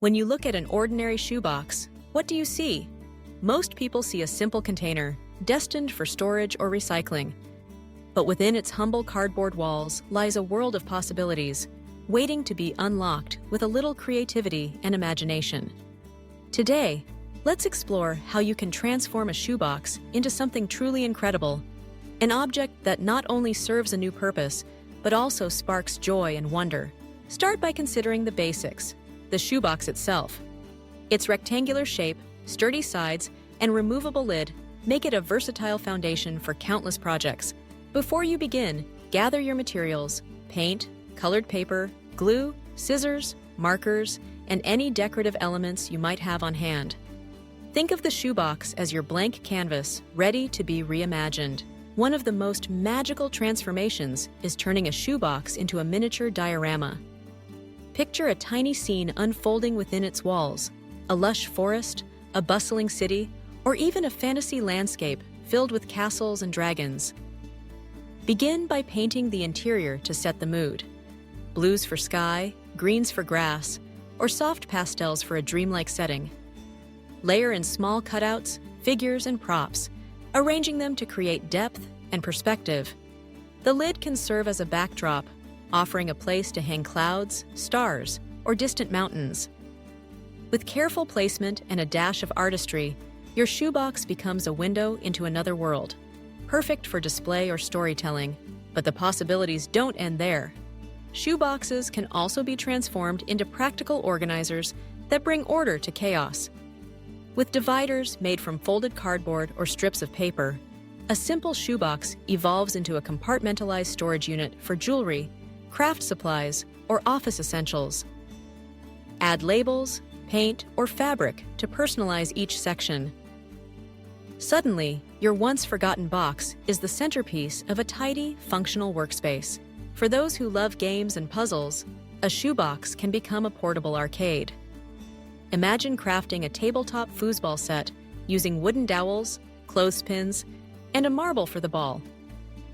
When you look at an ordinary shoebox, what do you see? Most people see a simple container, destined for storage or recycling. But within its humble cardboard walls lies a world of possibilities, waiting to be unlocked with a little creativity and imagination. Today, let's explore how you can transform a shoebox into something truly incredible, an object that not only serves a new purpose, but also sparks joy and wonder. Start by considering the basics, the shoebox itself. Its rectangular shape, sturdy sides, and removable lid make it a versatile foundation for countless projects. Before you begin, gather your materials: paint, colored paper, glue, scissors, markers, and any decorative elements you might have on hand. Think of the shoebox as your blank canvas, ready to be reimagined. One of the most magical transformations is turning a shoebox into a miniature diorama. Picture a tiny scene unfolding within its walls: a lush forest, a bustling city, or even a fantasy landscape filled with castles and dragons. Begin by painting the interior to set the mood. Blues for sky, greens for grass, or soft pastels for a dreamlike setting. Layer in small cutouts, figures, and props, arranging them to create depth and perspective. The lid can serve as a backdrop, offering a place to hang clouds, stars, or distant mountains. With careful placement and a dash of artistry, your shoebox becomes a window into another world, perfect for display or storytelling. But the possibilities don't end there. Shoeboxes can also be transformed into practical organizers that bring order to chaos. With dividers made from folded cardboard or strips of paper, a simple shoebox evolves into a compartmentalized storage unit for jewelry, craft supplies, or office essentials. Add labels, paint, or fabric to personalize each section. Suddenly, your once-forgotten box is the centerpiece of a tidy, functional workspace. For those who love games and puzzles, a shoebox can become a portable arcade. Imagine crafting a tabletop foosball set using wooden dowels, clothespins, and a marble for the ball.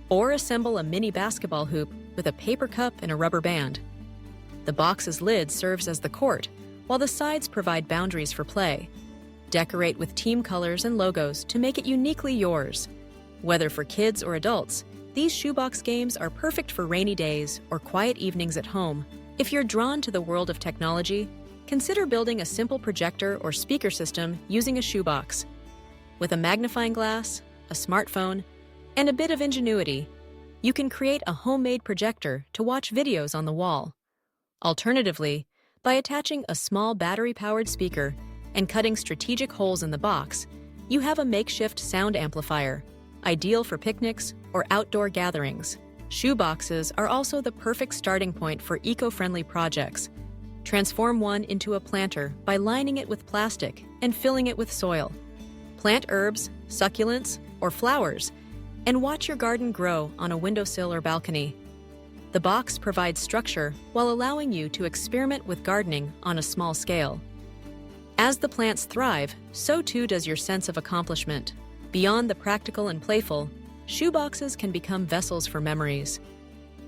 Or assemble a mini basketball hoop with a paper cup and a rubber band. The box's lid serves as the court, while the sides provide boundaries for play. Decorate with team colors and logos to make it uniquely yours. Whether for kids or adults, these shoebox games are perfect for rainy days or quiet evenings at home. If you're drawn to the world of technology, consider building a simple projector or speaker system using a shoebox. With a magnifying glass, a smartphone, and a bit of ingenuity, you can create a homemade projector to watch videos on the wall. Alternatively, by attaching a small battery-powered speaker and cutting strategic holes in the box, you have a makeshift sound amplifier, ideal for picnics or outdoor gatherings. Shoeboxes are also the perfect starting point for eco-friendly projects. Transform one into a planter by lining it with plastic and filling it with soil. Plant herbs, succulents, or flowers, and watch your garden grow on a windowsill or balcony. The box provides structure while allowing you to experiment with gardening on a small scale. As the plants thrive, so too does your sense of accomplishment. Beyond the practical and playful, shoeboxes can become vessels for memories.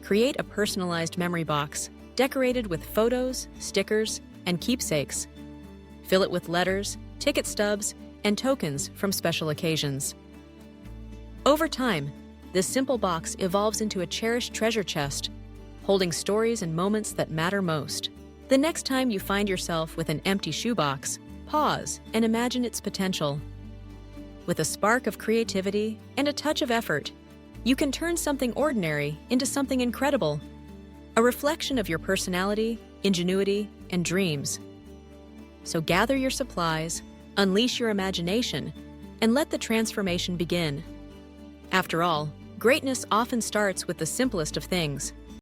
Create a personalized memory box, decorated with photos, stickers, and keepsakes. Fill it with letters, ticket stubs, and tokens from special occasions. Over time, this simple box evolves into a cherished treasure chest, holding stories and moments that matter most. The next time you find yourself with an empty shoebox, pause and imagine its potential. With a spark of creativity and a touch of effort, you can turn something ordinary into something incredible, a reflection of your personality, ingenuity, and dreams. So gather your supplies, unleash your imagination, and let the transformation begin. After all, greatness often starts with the simplest of things.